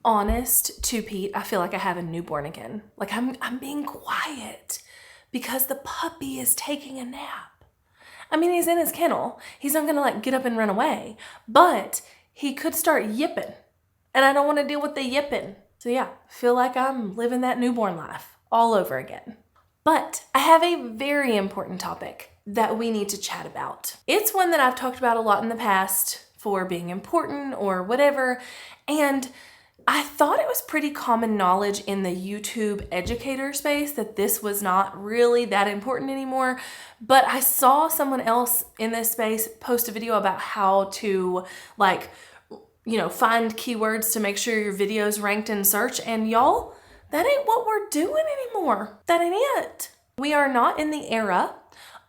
honest to Pete, I feel like I have a newborn again. Like I'm being quiet because the puppy is taking a nap. I mean, he's in his kennel. He's not gonna like get up and run away, but he could start yipping, and I don't want to deal with the yipping. So yeah, feel like I'm living that newborn life all over again. But I have a very important topic that we need to chat about. It's one that I've talked about a lot in the past for being important or whatever, and I thought it was pretty common knowledge in the YouTube educator space that this was not really that important anymore, but I saw someone else in this space post a video about how to find keywords to make sure your video's ranked in search, and y'all, that ain't what we're doing anymore. That ain't it. We are not in the era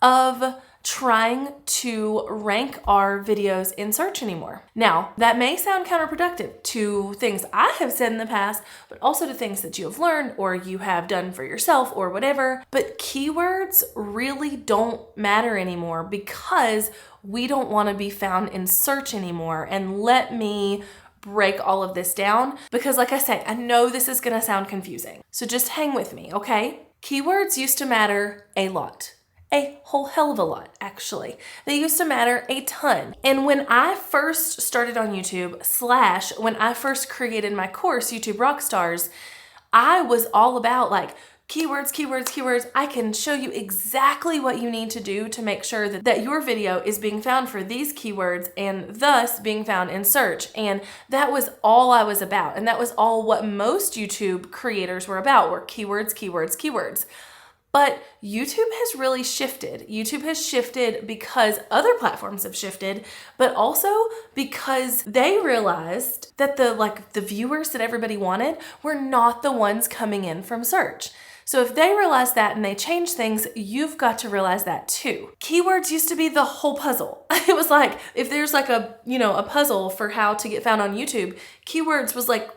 of trying to rank our videos in search anymore. Now, that may sound counterproductive to things I have said in the past, but also to things that you have learned or you have done for yourself or whatever. But keywords really don't matter anymore because we don't want to be found in search anymore. And let me break all of this down because, like I say, I know this is going to sound confusing. So just hang with me, okay? Keywords used to matter a lot. A whole hell of a lot, actually. They used to matter a ton. And when I first started on YouTube, / when I first created my course, YouTube Rockstars, I was all about like keywords, keywords, keywords. I can show you exactly what you need to do to make sure that your video is being found for these keywords and thus being found in search. And that was all I was about. And that was all what most YouTube creators were about, were keywords, keywords, keywords. But YouTube has really shifted. YouTube has shifted because other platforms have shifted, but also because they realized that the viewers that everybody wanted were not the ones coming in from search. So if they realize that and they change things, you've got to realize that too. Keywords used to be the whole puzzle. It was like, if there's like a puzzle for how to get found on YouTube, keywords was like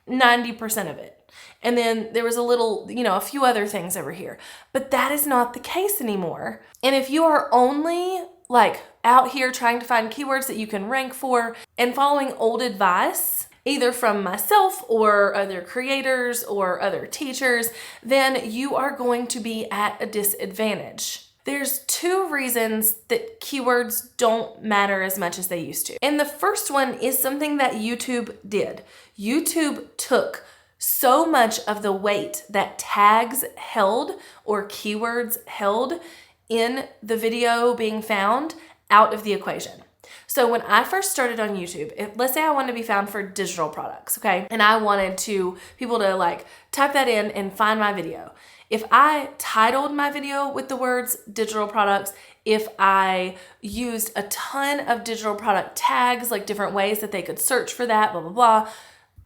90% of it. And then there was a few other things over here. But that is not the case anymore. And if you are only like out here trying to find keywords that you can rank for and following old advice, either from myself or other creators or other teachers, then you are going to be at a disadvantage. There's 2 reasons that keywords don't matter as much as they used to. And the first one is something that YouTube did. YouTube took so much of the weight that tags held or keywords held in the video being found out of the equation. So when I first started on YouTube, let's say I wanted to be found for digital products, okay? And I wanted people to like type that in and find my video. If I titled my video with the words digital products, if I used a ton of digital product tags, like different ways that they could search for that, blah, blah, blah,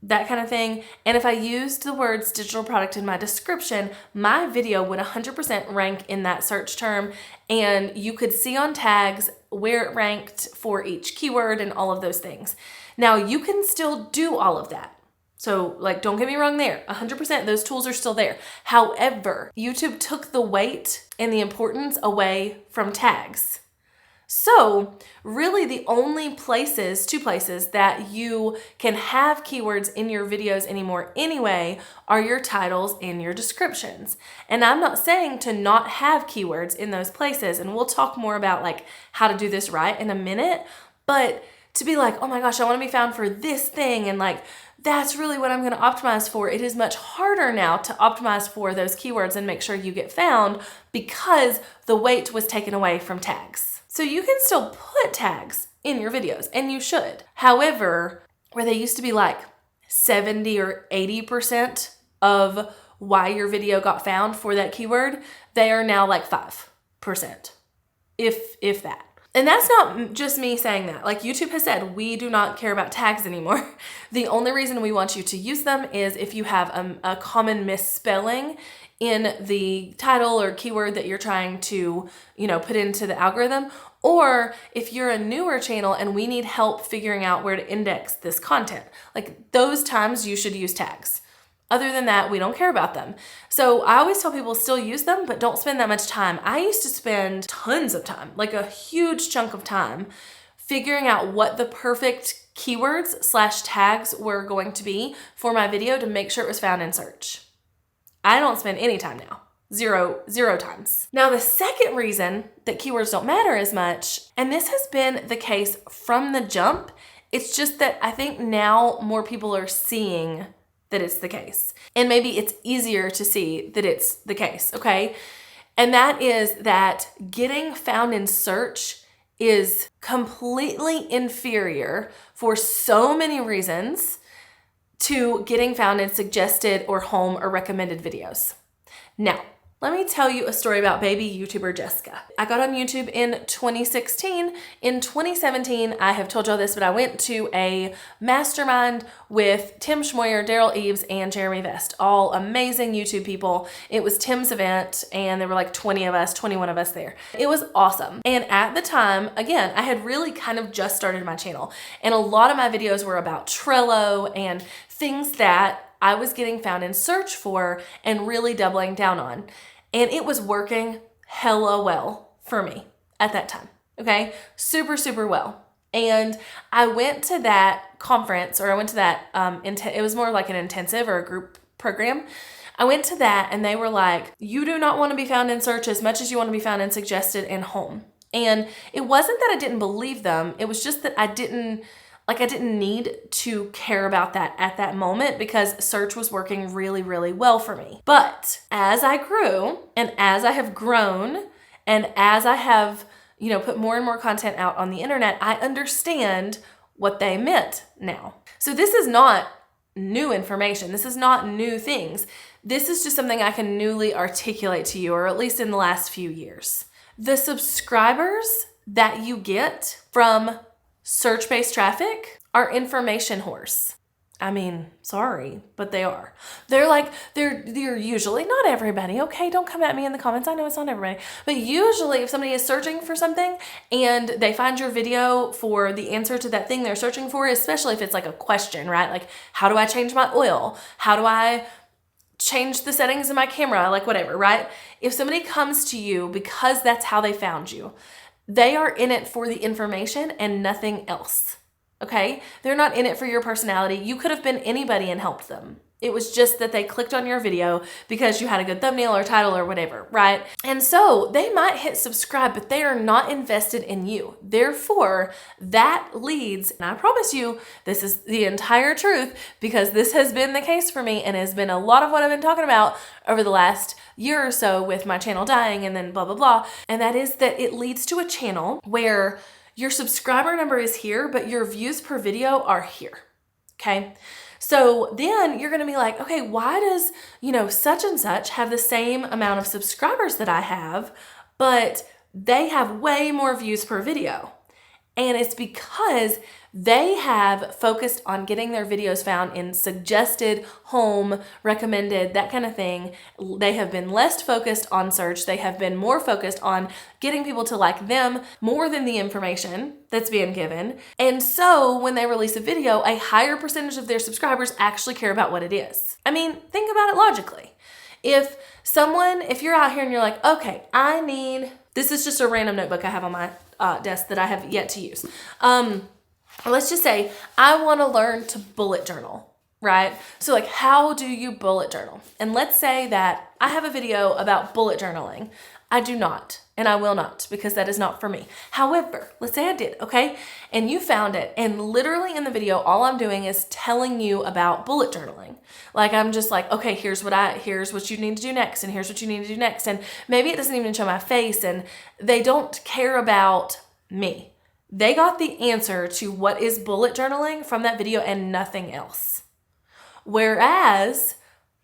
that kind of thing. And if I used the words digital product in my description, my video would 100% rank in that search term. And you could see on tags where it ranked for each keyword and all of those things. Now you can still do all of that. So don't get me wrong there, 100% those tools are still there. However, YouTube took the weight and the importance away from tags. So really the only 2 places that you can have keywords in your videos anymore anyway are your titles and your descriptions. And I'm not saying to not have keywords in those places, and we'll talk more about how to do this right in a minute, but to be like, oh my gosh, I want to be found for this thing and that's really what I'm going to optimize for. It is much harder now to optimize for those keywords and make sure you get found because the weight was taken away from tags. So you can still put tags in your videos, and you should. However, where they used to be 70 or 80% of why your video got found for that keyword, they are now 5%, if that. And that's not just me saying that. YouTube has said, we do not care about tags anymore. The only reason we want you to use them is if you have a common misspelling in the title or keyword that you're trying to, put into the algorithm, or if you're a newer channel and we need help figuring out where to index this content. Those times you should use tags. Other than that, we don't care about them. So I always tell people still use them, but don't spend that much time. I used to spend tons of time, a huge chunk of time, figuring out what the perfect keywords/tags were going to be for my video to make sure it was found in search. I don't spend any time now. Zero times. Now, the second reason that keywords don't matter as much, and this has been the case from the jump, it's just that I think now more people are seeing that it's the case. And maybe it's easier to see that it's the case, okay? And that is that getting found in search is completely inferior for so many reasons to getting found in suggested or home or recommended videos. Now, let me tell you a story about baby YouTuber Jessica. I got on YouTube in 2016. In 2017, I have told y'all this, but I went to a mastermind with Tim Schmoyer, Daryl Eves, and Jeremy Vest, all amazing YouTube people. It was Tim's event, and there were like 21 of us there. It was awesome. And at the time, again, I had really kind of just started my channel, and a lot of my videos were about Trello and things that I was getting found in search for and really doubling down on. And it was working hella well for me at that time, okay? Super well. And I went to that conference, or I went to that, it was more like an intensive or a group program. I went to that and they were like, you do not want to be found in search as much as you want to be found in suggested and home. And it wasn't that I didn't believe them. It was just that I didn't need to care about that at that moment because search was working really well for me. But as I grew and as I have grown and as I have, put more and more content out on the internet, I understand what they meant now. So this is not new information. This is not new things. This is just something I can newly articulate to you, or at least in the last few years. The subscribers that you get from search-based traffic are information whores. I mean, sorry, but they are. They're usually, not everybody, okay? Don't come at me in the comments. I know it's not everybody. But usually if somebody is searching for something and they find your video for the answer to that thing they're searching for, especially if it's like a question, right? Like, how do I change my oil? How do I change the settings in my camera? Like whatever, right? If somebody comes to you because that's how they found you, they are in it for the information and nothing else, okay? They're not in it for your personality. You could have been anybody and helped them. It was just that they clicked on your video because you had a good thumbnail or title or whatever, right? And so they might hit subscribe, but they are not invested in you. Therefore, that leads, and I promise you, this is the entire truth because this has been the case for me and has been a lot of what I've been talking about over the last year or so with my channel dying and then blah, blah, blah. And that is that it leads to a channel where your subscriber number is here, but your views per video are here, okay? So then you're going to be like, okay, why does, such and such have the same amount of subscribers that I have, but they have way more views per video? And it's because they have focused on getting their videos found in suggested, home, recommended, that kind of thing. They have been less focused on search. They have been more focused on getting people to like them more than the information that's being given. And so when they release a video, a higher percentage of their subscribers actually care about what it is. I mean, think about it logically. If you're out here and you're like, okay, this is just a random notebook I have on my desk that I have yet to use. Let's just say I want to learn to bullet journal, right? So like, how do you bullet journal? And let's say that I have a video about bullet journaling. I do not, and I will not, because that is not for me. However, let's say I did, okay? And you found it, and literally in the video, all I'm doing is telling you about bullet journaling. Like, I'm just like, okay, here's what you need to do next, and here's what you need to do next. And maybe it doesn't even show my face, and they don't care about me. They got the answer to what is bullet journaling from that video and nothing else. Whereas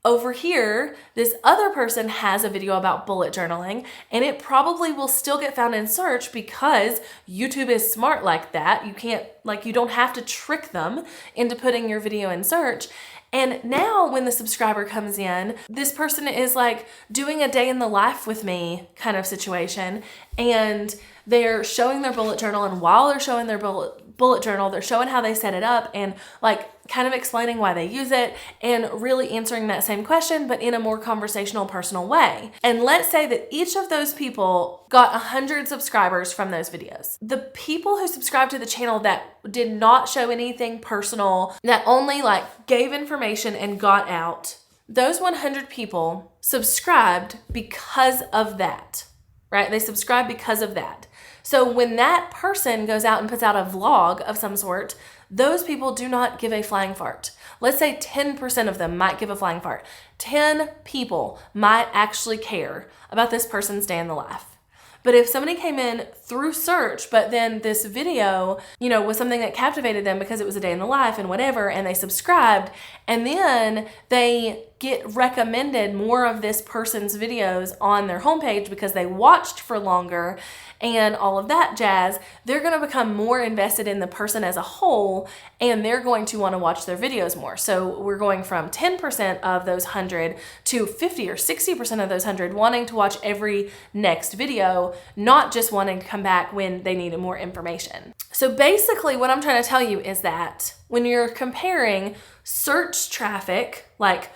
over here, this other person has a video about bullet journaling, and it probably will still get found in search because YouTube is smart like that. You don't have to trick them into putting your video in search. And now when the subscriber comes in, this person is like doing a day in the life with me kind of situation, and they're showing their bullet journal, and while they're showing their bullet bullet journal. They're showing how they set it up and like kind of explaining why they use it and really answering that same question, but in a more conversational, personal way. And let's say that each of those people got 100 subscribers from those videos. The people who subscribed to the channel that did not show anything personal, that only like gave information and got out, those 100 people subscribed because of that, right? They subscribed because of that. So when that person goes out and puts out a vlog of some sort, those people do not give a flying fart. Let's say 10% of them might give a flying fart. 10 people might actually care about this person's day in the life. But if somebody came in through search, but then this video, was something that captivated them because it was a day in the life and whatever, and they subscribed, and then they get recommended more of this person's videos on their homepage because they watched for longer and all of that jazz, they're going to become more invested in the person as a whole, and they're going to want to watch their videos more. So we're going from 10% of those 100 to 50 or 60% of those 100 wanting to watch every next video, not just wanting to come back when they needed more information. So basically what I'm trying to tell you is that when you're comparing search traffic, like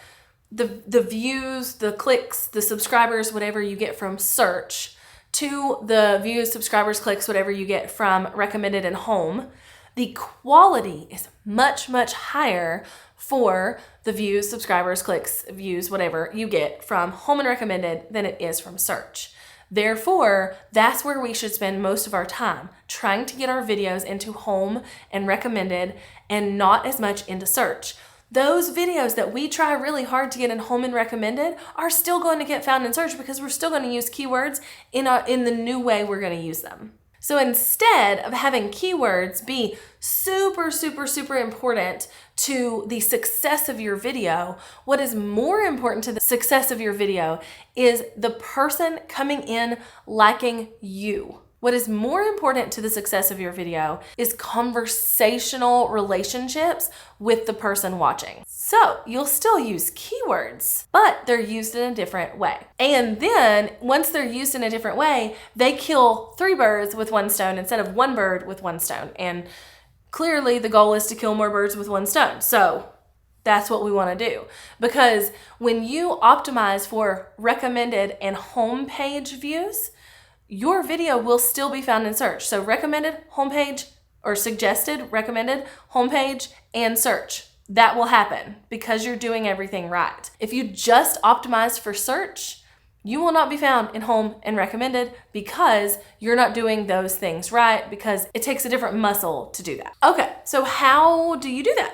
the views, the clicks, the subscribers, whatever you get from search, to the views, subscribers, clicks, whatever you get from recommended and home, the quality is much, much higher for the views, subscribers, clicks, views, whatever you get from home and recommended than it is from search. Therefore, that's where we should spend most of our time, trying to get our videos into home and recommended and not as much into search. Those videos that we try really hard to get in home and recommended are still going to get found in search because we're still going to use keywords in the new way we're going to use them. So instead of having keywords be super, super, super important to the success of your video, what is more important to the success of your video is the person coming in liking you. What is more important to the success of your video is conversational relationships with the person watching. So you'll still use keywords, but they're used in a different way. And then once they're used in a different way, they kill 3 birds with 1 stone instead of 1 bird with 1 stone. And clearly the goal is to kill more birds with 1 stone. So that's what we want to do. Because when you optimize for recommended and homepage views, your video will still be found in search. So recommended homepage or suggested recommended homepage and search. That will happen because you're doing everything right. If you just optimize for search, you will not be found in home and recommended because you're not doing those things right, because it takes a different muscle to do that. Okay, so how do you do that?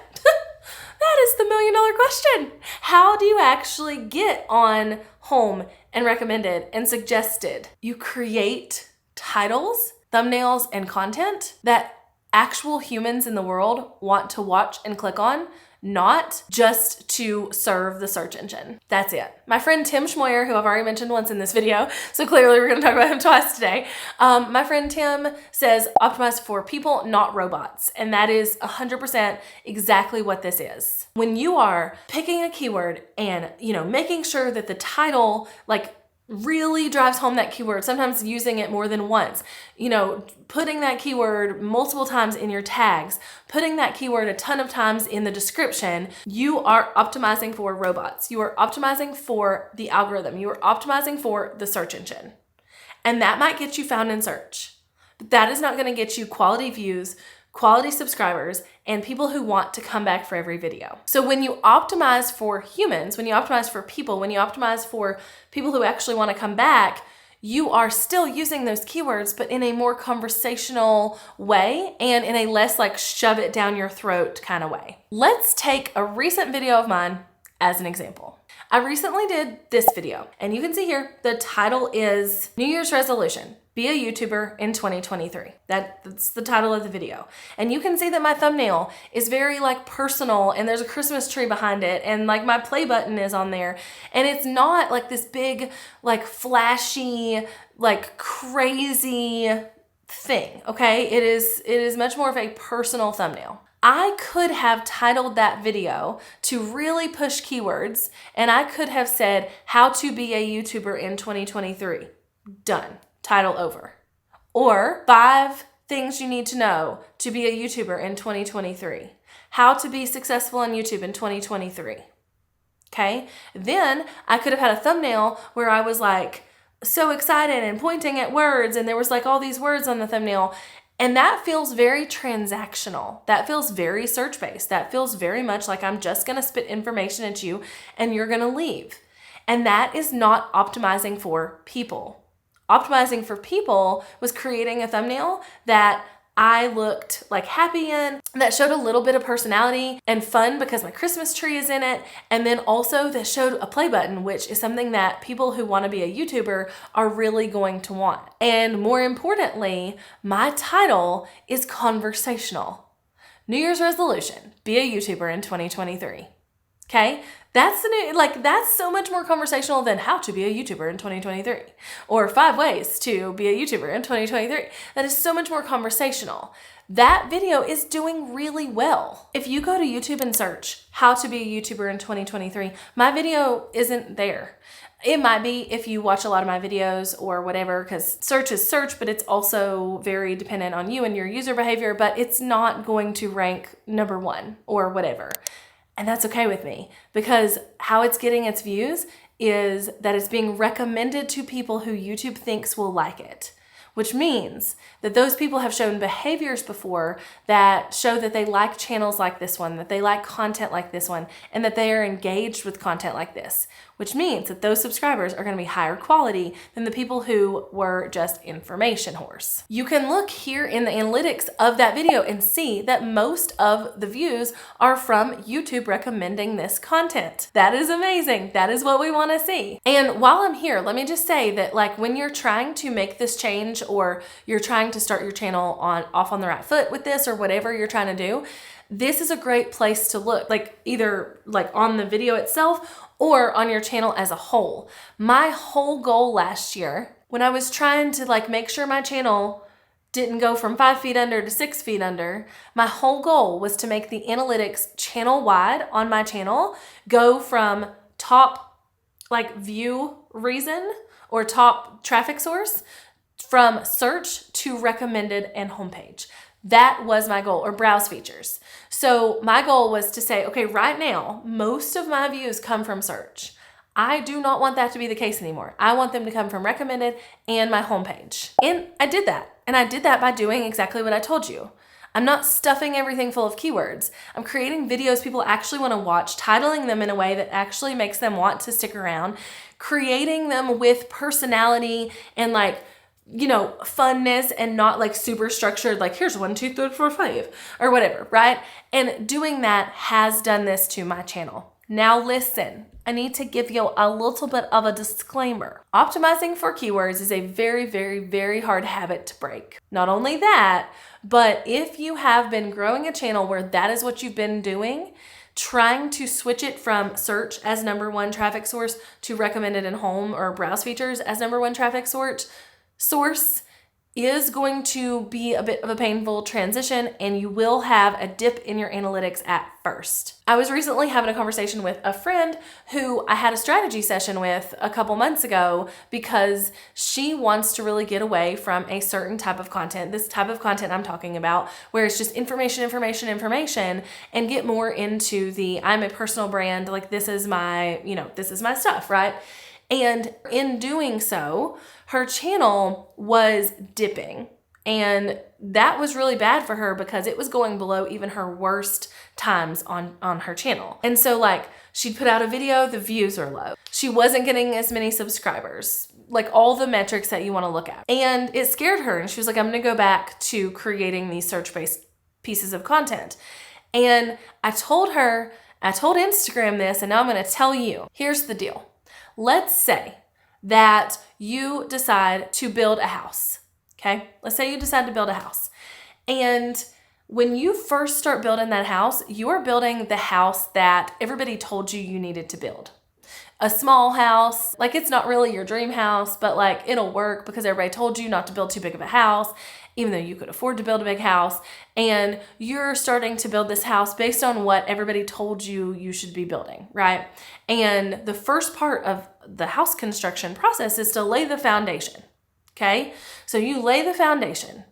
That is the $1 million question. How do you actually get on home and recommended and suggested? You create titles, thumbnails, and content that actual humans in the world want to watch and click on, not just to serve the search engine. That's it. My friend Tim Schmoyer, who I've already mentioned once in this video, so clearly we're gonna talk about him twice today. My friend Tim says optimize for people, not robots. And that is 100% exactly what this is. When you are picking a keyword and, making sure that the title, really drives home that keyword, sometimes using it more than once, putting that keyword multiple times in your tags, putting that keyword a ton of times in the description, you are optimizing for robots. You are optimizing for the algorithm. You are optimizing for the search engine. And that might get you found in search, but that is not going to get you quality views, quality subscribers, and people who want to come back for every video. So when you optimize for humans, when you optimize for people, when you optimize for people who actually want to come back, you are still using those keywords, but in a more conversational way and in a less shove it down your throat kind of way. Let's take a recent video of mine as an example. I recently did this video, and you can see here, the title is New Year's Resolution. Be a YouTuber in 2023. That's the title of the video. And you can see that my thumbnail is very personal, and there's a Christmas tree behind it, and my play button is on there. And it's not this big, flashy, crazy thing, okay? It is much more of a personal thumbnail. I could have titled that video to really push keywords, and I could have said, how to be a YouTuber in 2023. Done. Title over. Or 5 things you need to know to be a YouTuber in 2023. How to be successful on YouTube in 2023. Okay? Then I could have had a thumbnail where I was like so excited and pointing at words, and there was like all these words on the thumbnail. And that feels very transactional. That feels very search-based. That feels very much like I'm just gonna spit information at you and you're gonna leave. And that is not optimizing for people. Optimizing for people was creating a thumbnail that I looked like happy in, that showed a little bit of personality and fun because my Christmas tree is in it, and then also that showed a play button, which is something that people who want to be a YouTuber are really going to want. And more importantly, my title is conversational. New Year's resolution, be a YouTuber in 2023. Okay? That's so much more conversational than how to be a YouTuber in 2023 or 5 ways to be a YouTuber in 2023. That is so much more conversational. That video is doing really well. If you go to YouTube and search how to be a YouTuber in 2023, my video isn't there. It might be if you watch a lot of my videos or whatever, because search is search, but it's also very dependent on you and your user behavior, but it's not going to rank number 1 or whatever. And that's okay with me, because how it's getting its views is that it's being recommended to people who YouTube thinks will like it, which means that those people have shown behaviors before that show that they like channels like this one, that they like content like this one, and that they are engaged with content like this, which means that those subscribers are going to be higher quality than the people who were just information whores. You can look here in the analytics of that video and see that most of the views are from YouTube recommending this content. That is amazing. That is what we want to see. And while I'm here, let me just say that like when you're trying to make this change or you're trying to start your channel off on the right foot with this or whatever you're trying to do, this is a great place to look, like either like on the video itself or on your channel as a whole. My whole goal last year, when I was trying to like make sure my channel didn't go from 5 feet under to 6 feet under, my whole goal was to make the analytics channel wide on my channel go from top like view reason or top traffic source from search to recommended and homepage. That was my goal, or browse features. So my goal was to say, okay, right now, most of my views come from search. I do not want that to be the case anymore. I want them to come from recommended and my homepage. And I did that. And I did that by doing exactly what I told you. I'm not stuffing everything full of keywords. I'm creating videos people actually want to watch, titling them in a way that actually makes them want to stick around, creating them with personality and like, you know, funness and not like super structured, like here's 1, 2, 3, 4, 5 or whatever, right? And doing that has done this to my channel. Now listen, I need to give you a little bit of a disclaimer. Optimizing for keywords is a very, very, very hard habit to break. Not only that, but if you have been growing a channel where that is what you've been doing, trying to switch it from search as number 1 traffic source to recommended and home or browse features as number 1 traffic source is going to be a bit of a painful transition, and you will have a dip in your analytics at first. I was recently having a conversation with a friend who I had a strategy session with a couple months ago because she wants to really get away from a certain type of content, this type of content I'm talking about, where it's just information, and get more into the I'm a personal brand, like this is my stuff, right? And in doing so, her channel was dipping, and that was really bad for her because it was going below even her worst times on her channel. And so like she'd put out a video, the views are low. She wasn't getting as many subscribers, like all the metrics that you want to look at. And it scared her, and she was like, I'm going to go back to creating these search-based pieces of content. And I told Instagram this, and now I'm going to tell you. Here's the deal. Let's say that you decide to build a house, okay? Let's say you decide to build a house. And when you first start building that house, you are building the house that everybody told you needed to build. A small house, like it's not really your dream house, but like it'll work because everybody told you not to build too big of a house, even though you could afford to build a big house. And you're starting to build this house based on what everybody told you should be building, right? And the first part of the house construction process is to lay the foundation, okay? So you lay the foundation.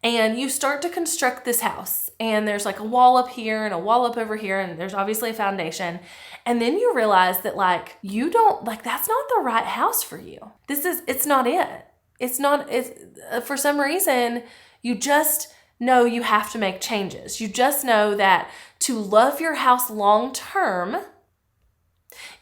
And you start to construct this house, and there's like a wall up here and a wall up over here, and there's obviously a foundation. And then you realize that like, you don't, like, that's not the right house for you. It's not it. For some reason, you just know you have to make changes. You just know that to love your house long term,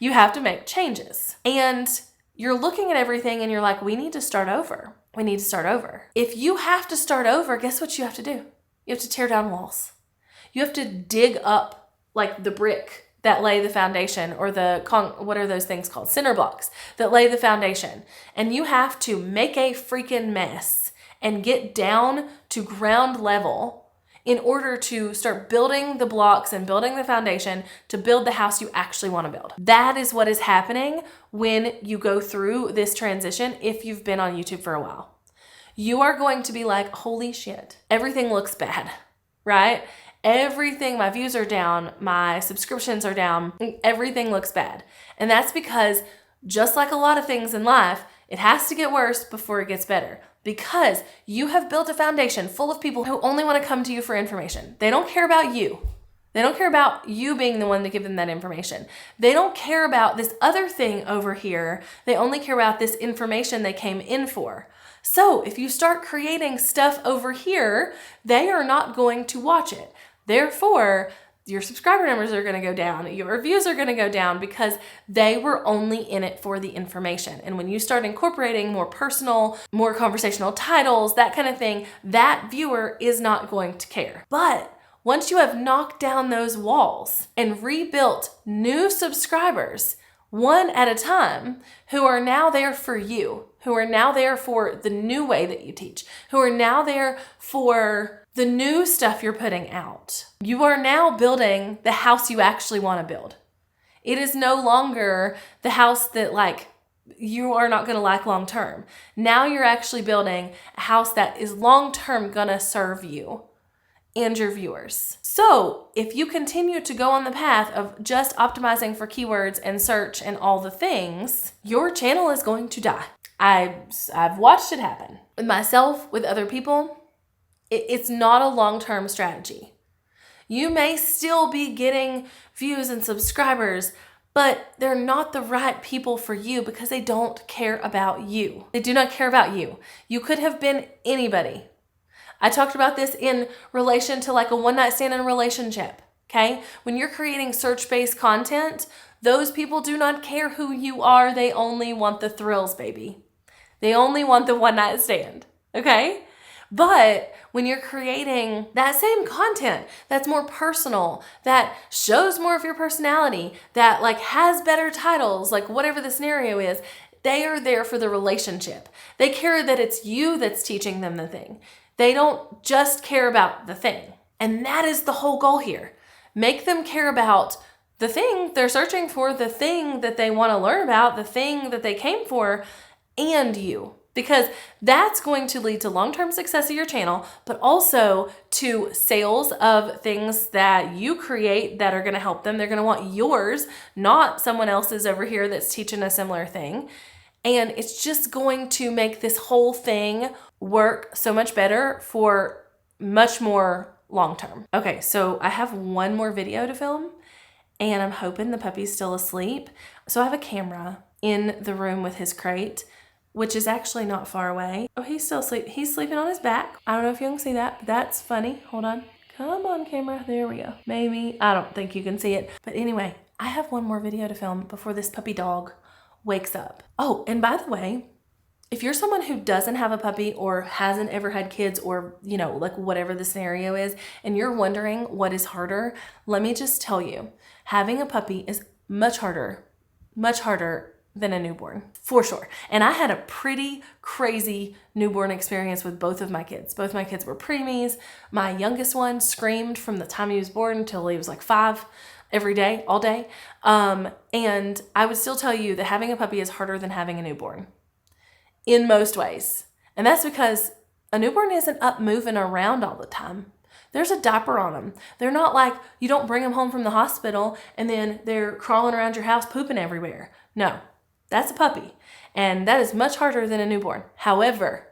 you have to make changes. And you're looking at everything and you're like, we need to start over. We need to start over. If you have to start over, guess what you have to do? You have to tear down walls. You have to dig up like the brick that lay the foundation, or what are those things called? Cinder blocks that lay the foundation. And you have to make a freaking mess and get down to ground level in order to start building the blocks and building the foundation to build the house you actually want to build. That is what is happening when you go through this transition. If you've been on YouTube for a while, you are going to be like, holy shit, everything looks bad, right? Everything, my views are down, my subscriptions are down, everything looks bad. And that's because, just like a lot of things in life, it has to get worse before it gets better. Because you have built a foundation full of people who only want to come to you for information. They don't care about you. They don't care about you being the one to give them that information. They don't care about this other thing over here. They only care about this information they came in for. So if you start creating stuff over here, they are not going to watch it. Therefore, your subscriber numbers are going to go down. Your views are going to go down because they were only in it for the information. And when you start incorporating more personal, more conversational titles, that kind of thing, that viewer is not going to care. But once you have knocked down those walls and rebuilt new subscribers, one at a time, who are now there for you, who are now there for the new way that you teach, who are now there for the new stuff you're putting out. You are now building the house you actually want to build. It is no longer the house that like you are not going to like long term. Now you're actually building a house that is long term going to serve you and your viewers. So if you continue to go on the path of just optimizing for keywords and search and all the things, your channel is going to die. I've watched it happen with myself, with other people. It's not a long-term strategy. You may still be getting views and subscribers, but they're not the right people for you because they don't care about you. They do not care about you. You could have been anybody. I talked about this in relation to like a one-night stand in a relationship, okay? When you're creating search-based content, those people do not care who you are. They only want the thrills, baby. They only want the one-night stand, okay? But when you're creating that same content that's more personal, that shows more of your personality, that like has better titles, like whatever the scenario is, they are there for the relationship. They care that it's you that's teaching them the thing. They don't just care about the thing. And that is the whole goal here. Make them care about the thing they're searching for, the thing that they want to learn about, the thing that they came for, and you. Because that's going to lead to long-term success of your channel, but also to sales of things that you create that are going to help them. They're going to want yours, not someone else's over here that's teaching a similar thing. And it's just going to make this whole thing work so much better for much more long-term. Okay, so I have one more video to film, and I'm hoping the puppy's still asleep. So I have a camera in the room with his crate, which is actually not far away. Oh, he's still asleep. He's sleeping on his back. I don't know if you can see that, but that's funny. Hold on. Come on, camera. There we go. Maybe. I don't think you can see it. But anyway, I have one more video to film before this puppy dog wakes up. Oh, and by the way, if you're someone who doesn't have a puppy or hasn't ever had kids or, you know, like whatever the scenario is, and you're wondering what is harder, let me just tell you, having a puppy is much harder than a newborn, for sure. And I had a pretty crazy newborn experience with both of my kids. Both my kids were preemies. My youngest one screamed from the time he was born until he was like 5 every day, all day. And I would still tell you that having a puppy is harder than having a newborn in most ways. And that's because a newborn isn't up moving around all the time. There's a diaper on them. They're not like, you don't bring them home from the hospital and then they're crawling around your house pooping everywhere. No. That's a puppy, and that is much harder than a newborn. However,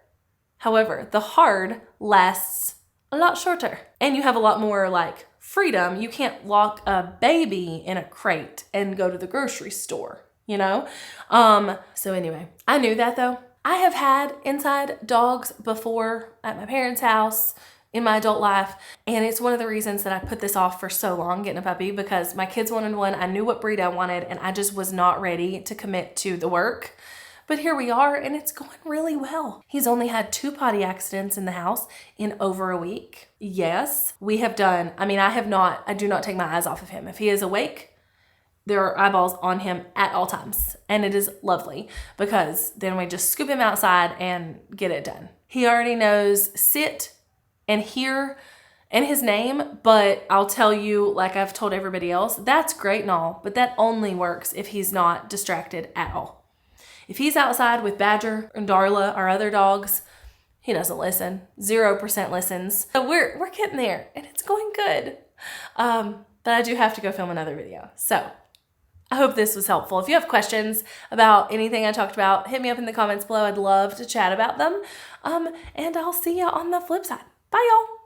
the hard lasts a lot shorter. And you have a lot more like freedom. You can't lock a baby in a crate and go to the grocery store, you know? So anyway, I knew that though. I have had inside dogs before at my parents' house in my adult life, and it's one of the reasons that I put this off for so long, getting a puppy, because my kids wanted one. I knew what breed I wanted, and I just was not ready to commit to the work. But here we are, and it's going really well. He's only had 2 potty accidents in the house in over a week. Yes, we have done, I do not take my eyes off of him. If he is awake, there are eyeballs on him at all times. And it is lovely because then we just scoop him outside and get it done. He already knows sit and hear and his name, but I'll tell you, like I've told everybody else, that's great and all, but that only works if he's not distracted at all. If he's outside with Badger and Darla, our other dogs, he doesn't listen. 0% listens. So we're getting there and it's going good. But I do have to go film another video. So I hope this was helpful. If you have questions about anything I talked about, hit me up in the comments below. I'd love to chat about them. And I'll see you on the flip side. Bye, y'all.